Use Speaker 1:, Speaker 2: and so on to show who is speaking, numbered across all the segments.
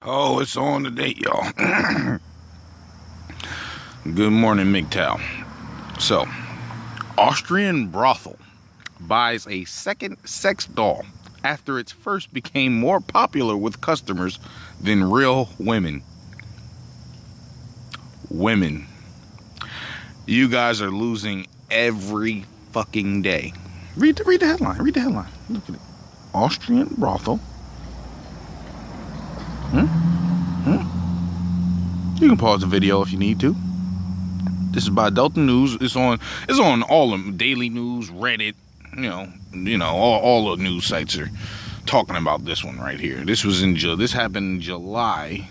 Speaker 1: Oh, it's on the date, y'all. Good morning, mgtow. So, Austrian brothel buys a second sex doll after its first became more popular with customers than real women. Women. You guys are losing every fucking day. Read the headline. Read the headline. Look at it. Austrian brothel. You can pause the video if you need to. This is by Delta News. It's on all of them. Daily News, Reddit, all the news sites are talking about this one right here. This happened in July,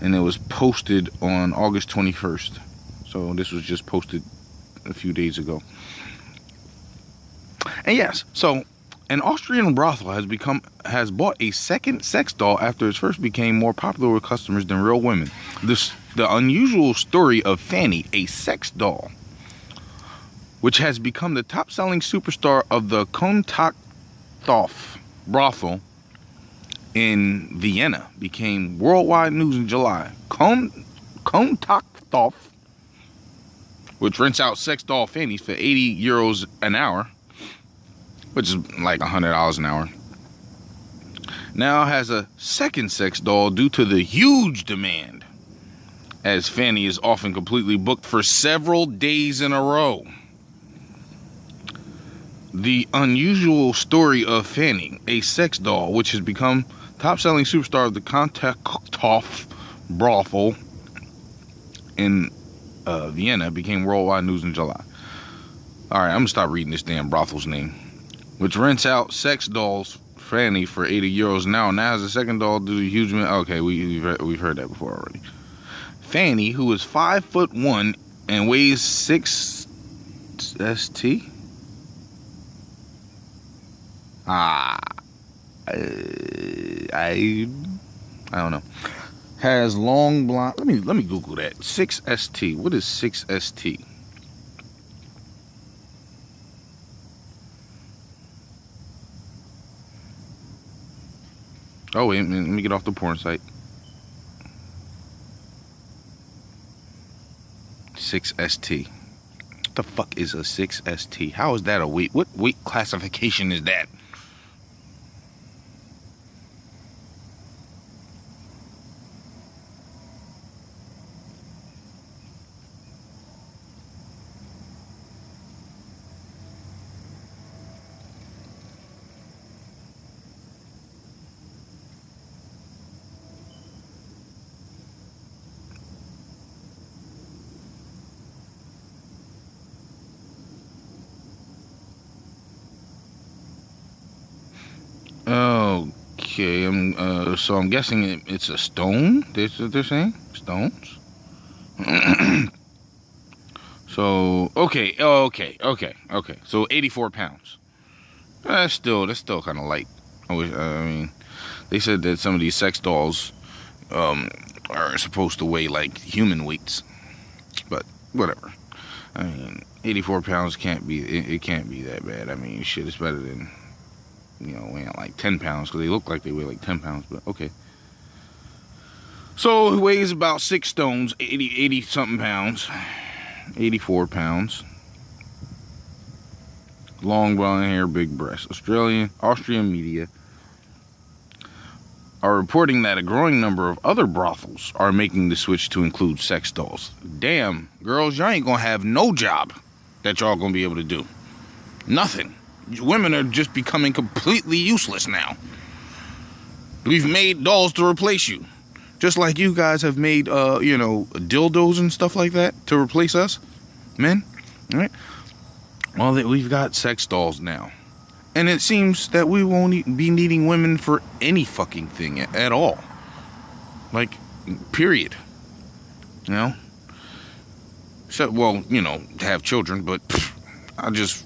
Speaker 1: and it was posted on August 21st. So this was just posted a few days ago. And yes, so an Austrian brothel has bought a second sex doll after its first became more popular with customers than real women. The unusual story of Fanny, a sex doll, which has become the top-selling superstar of the mgtow brothel in Vienna, became worldwide news in July. Mgtow, which rents out sex doll Fannies for 80 euros an hour, which is like $100 an hour, now has a second sex doll due to the huge demand, as Fanny is often completely booked for several days in a row. The unusual story of Fanny, a sex doll, which has become top-selling superstar of the mgtow brothel in Vienna, became worldwide news in July. Alright, I'm gonna stop reading this damn brothel's name. Which rents out sex dolls Fanny for 80 euros an hour. Now has a second doll due to huge... Okay, we've heard that before already. Fanny, who is 5'1" and weighs 6 st. I don't know. Has long blonde... Let me Google that. 6 st. What is 6 st? Oh, wait, let me get off the porn site. 6 st. What the fuck is a 6 st? How is that a weight? What weight classification is that? Okay, so I'm guessing it's a stone. That's what they're saying? Stones? So, okay. So 84 pounds. That's still kind of light. I mean, they said that some of these sex dolls are supposed to weigh like human weights, but whatever. I mean, 84 pounds can't be that bad. I mean, shit, it's better than, weighing like 10 pounds, because they look like they weigh like 10 pounds, but okay. So he weighs about 6 stones, 80 something pounds, 84 pounds. Long blonde hair, big breasts. Austrian media are reporting that a growing number of other brothels are making the switch to include sex dolls. Damn, girls, y'all ain't gonna have no job that y'all gonna be able to do. Nothing. Women are just becoming completely useless now. We've made dolls to replace you. Just like you guys have made, dildos and stuff like that to replace us, men. All right? Well, we've got sex dolls now. And it seems that we won't be needing women for any fucking thing at all. Like, period. So, well, to have children, but I just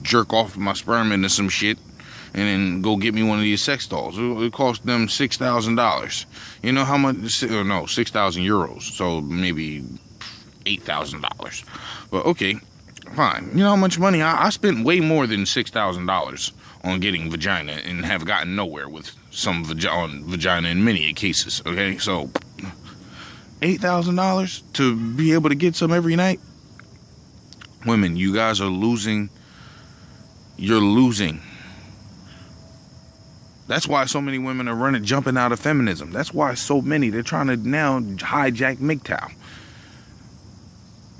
Speaker 1: jerk off my sperm into some shit and then go get me one of these sex dolls. It cost them $6,000. You know how much? No, 6,000 euros. So maybe $8,000. But okay, fine. You know how much money I spent? Way more than $6,000 on getting vagina and have gotten nowhere with some vagina in many cases. Okay, so $8,000 to be able to get some every night. Women, you guys are losing. You're losing. That's why so many women are jumping out of feminism. That's why so many, they're trying to now hijack mgtow.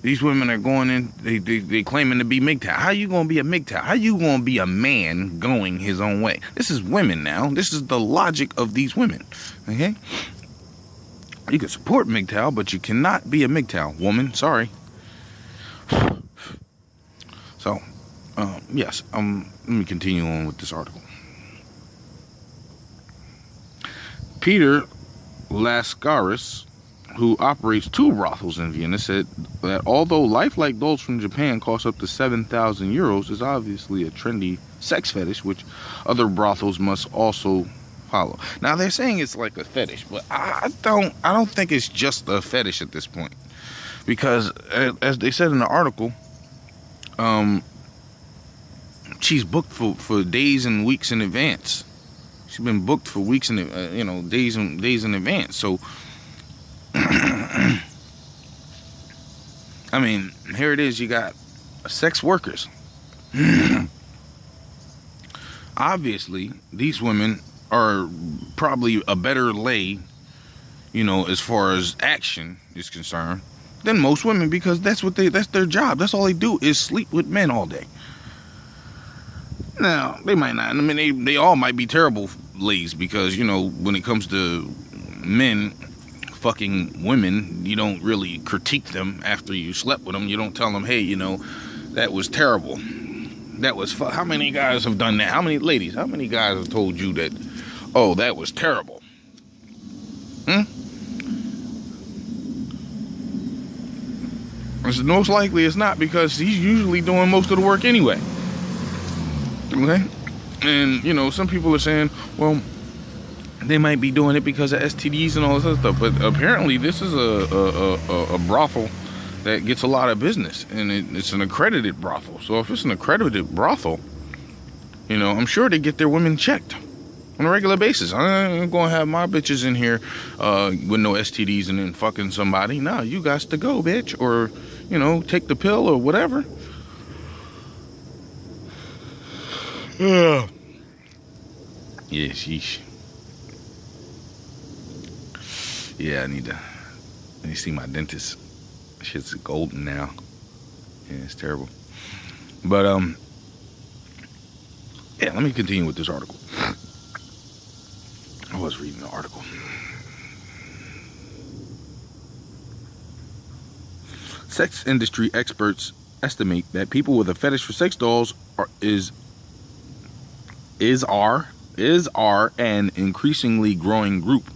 Speaker 1: These women are going in, they claiming to be mgtow. How you going to be a mgtow? How you going to be a man going his own way? This is women now. This is the logic of these women. Okay? You can support mgtow, but you cannot be a mgtow. Woman, sorry. So, yes, let me continue on with this article. Peter Lascaris, who operates 2 brothels in Vienna, said that although lifelike dolls from Japan cost up to 7,000 euros, is obviously a trendy sex fetish, which other brothels must also follow. Now they're saying it's like a fetish, but I don't think it's just a fetish at this point, because as they said in the article, she's booked for days and weeks in advance. She's been booked for weeks and days in advance. So, I mean, here it is. You got sex workers. Obviously, these women are probably a better lay, as far as action is concerned, than most women, because that's their job. That's all they do is sleep with men all day. Now, they might not. I mean, they all might be terrible lays, because, when it comes to men fucking women, you don't really critique them after you slept with them. You don't tell them, hey, that was terrible. That was how many guys have done that? How many ladies? How many guys have told you that, oh, that was terrible? Most likely it's not, because he's usually doing most of the work anyway. Okay? And, some people are saying, well, they might be doing it because of STDs and all this other stuff. But apparently this is a brothel that gets a lot of business. And it's an accredited brothel. So if it's an accredited brothel, I'm sure they get their women checked on a regular basis. I ain't going to have my bitches in here with no STDs and then fucking somebody. No, you got to go, bitch. Or, take the pill or whatever. Yeah, sheesh. Yeah, I need to see my dentist. Shit's golden now. Yeah, it's terrible. But yeah, let me continue with this article. I was reading the article. Sex industry experts estimate that people with a fetish for sex dolls are an increasingly growing group,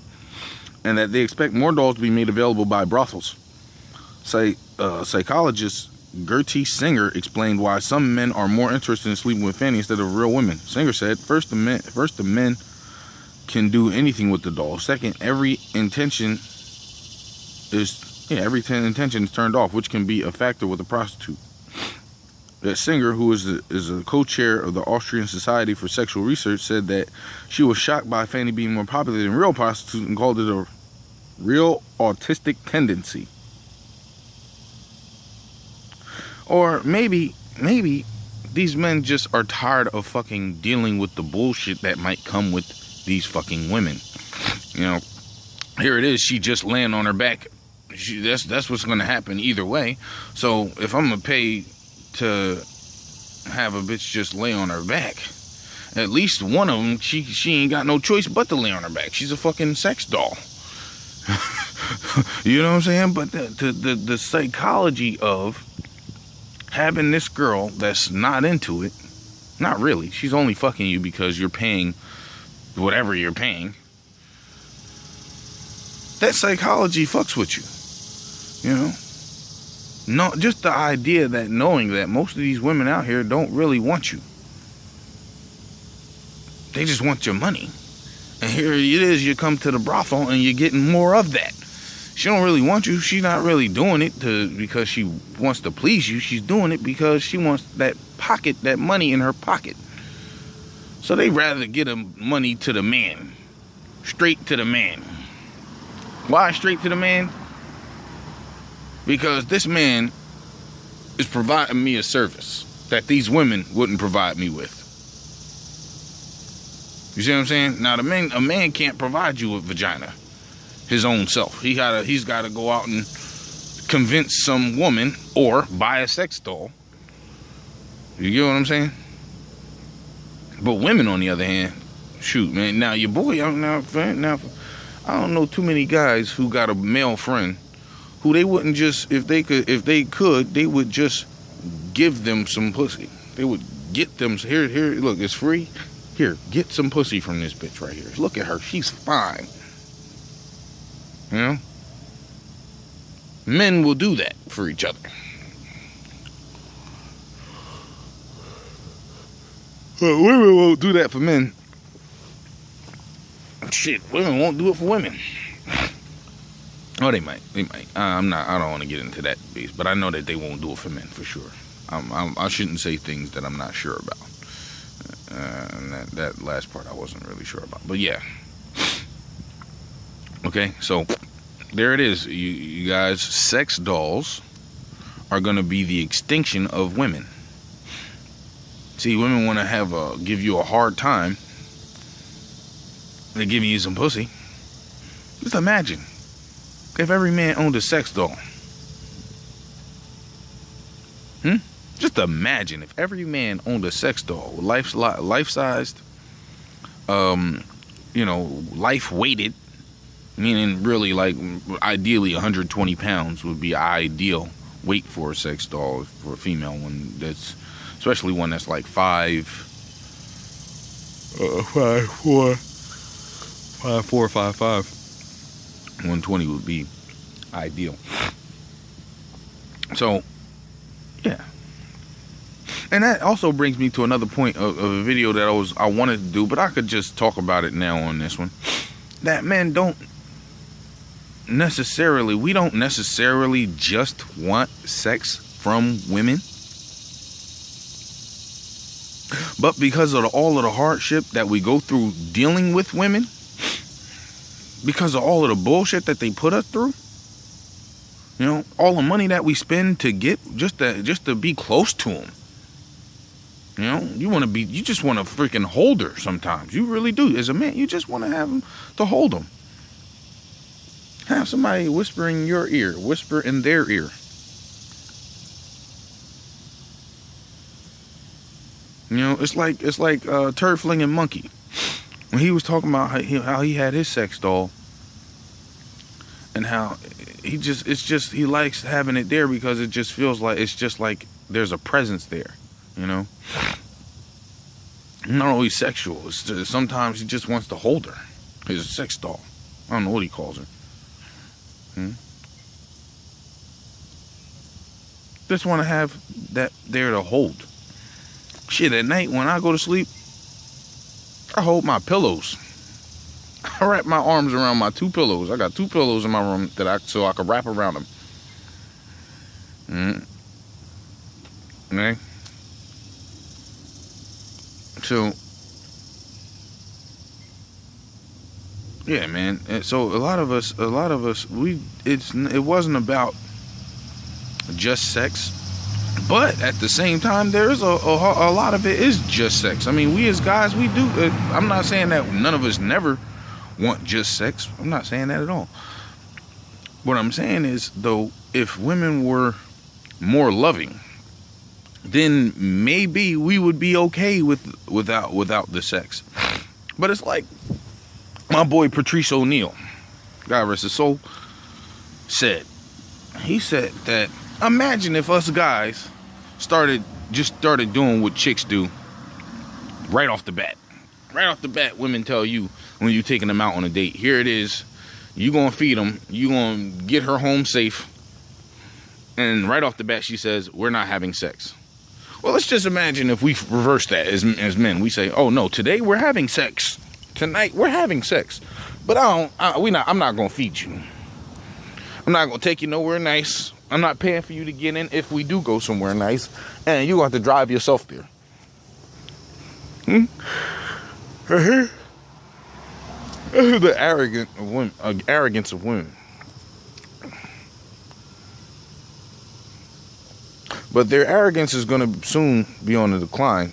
Speaker 1: and that they expect more dolls to be made available by brothels. Psychologist Gertie Singer explained why some men are more interested in sleeping with Fanny instead of real women. Singer said, first, the men can do anything with the doll. Second, every intention is turned off, which can be a factor with a prostitute. That Singer, who is a co-chair of the Austrian Society for Sexual Research, said that she was shocked by Fanny being more popular than real prostitutes and called it a real autistic tendency. Or maybe these men just are tired of fucking dealing with the bullshit that might come with these fucking women. Here it is, she just laying on her back. That's what's going to happen either way. So if I'm going to pay to have a bitch just lay on her back, at least one of them, she ain't got no choice but to lay on her back. She's a fucking sex doll. You know what I'm saying? But the psychology of having this girl that's not into it, not really, she's only fucking you because you're paying whatever you're paying, that psychology fucks with you. No, just the idea that knowing that most of these women out here don't really want you. They just want your money. And here it is, you come to the brothel and you're getting more of that. She don't really want you. She's not really doing it because she wants to please you. She's doing it because she wants that money in her pocket. So they rather get money to the man straight to the man. Why straight to the man? Because this man is providing me a service that these women wouldn't provide me with. You see what I'm saying? Now, a man can't provide you with vagina, his own self. He's gotta go out and convince some woman or buy a sex doll. You get what I'm saying? But women, on the other hand, shoot, man. Now your boy, I don't know too many guys who got a male friend who they wouldn't just, if they could, they would just give them some pussy. They would get them, here, look, it's free. Here, get some pussy from this bitch right here. Look at her, she's fine. You know? Men will do that for each other. But women won't do that for men. Shit, women won't do it for women. Oh, they might. I don't want to get into that piece, but I know that they won't do it for men for sure. I shouldn't say things that I'm not sure about. And that last part I wasn't really sure about. But yeah. Okay, so there it is. You guys, sex dolls are going to be the extinction of women. See, women want to give you a hard time. They're giving you some pussy. Just imagine if every man owned a sex doll. Just imagine if every man owned a sex doll, life-sized, life-weighted, meaning really like ideally 120 pounds would be ideal weight for a sex doll for a female one. That's especially one that's like 5'4", 5'5". 120 would be ideal. So, yeah. And that also brings me to another point of a video that I wanted to do, but I could just talk about it now on this one. That men we don't necessarily just want sex from women. But because of all of the hardship that we go through dealing with women, because of all of the bullshit that they put us through, you know, all the money that we spend to get just to be close to them. You know, you just want to freaking hold her sometimes. You really do. As a man, you just want to have them to hold them. Have somebody whisper in your ear, whisper in their ear. You know, it's like Turd Flinging Monkey. When he was talking about how he had his sex doll and how he likes having it there because it just feels like it's just like there's a presence there, you know. Not always sexual. It's just, sometimes he just wants to hold her. His sex doll. I don't know what he calls her. Just want to have that there to hold. Shit, at night when I go to sleep, I hold my pillows. I wrap my arms around my 2 pillows. I got 2 pillows in my room so I can wrap around them. Okay. So, yeah, man. And so a lot of us, it wasn't about just sex, but at the same time, there's a lot of it is just sex. I mean, we as guys, we do. I'm not saying that none of us never want just sex. I'm not saying that at all. What I'm saying is, though, if women were more loving, then maybe we would be okay without the sex. But it's like my boy Patrice O'Neal, God rest his soul, said. He said that imagine if us guys started doing what chicks do right off the bat. Right off the bat, women tell you when you're taking them out on a date, here it is, you gonna feed them, you gonna get her home safe, and right off the bat she says, we're not having sex. Well, let's just imagine if we reverse that as men. We say, oh no, today we're having sex. Tonight we're having sex. But I'm not gonna feed you. I'm not gonna take you nowhere nice. I'm not paying for you to get in if we do go somewhere nice. And you're gonna have to drive yourself there. The arrogance of women. But their arrogance is going to soon be on the decline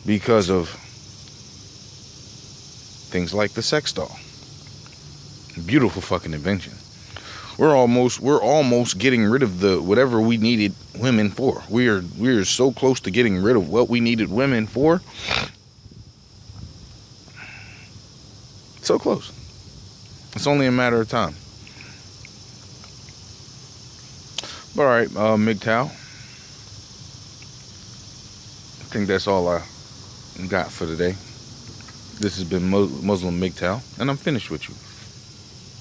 Speaker 1: because of things like the sex doll. Beautiful fucking invention. We're almost getting rid of the whatever we needed women for. We are so close to getting rid of what we needed women for. So close. It's only a matter of time. But all right, mgtow. I think that's all I got for today. This has been Muslim mgtow, and I'm finished with you.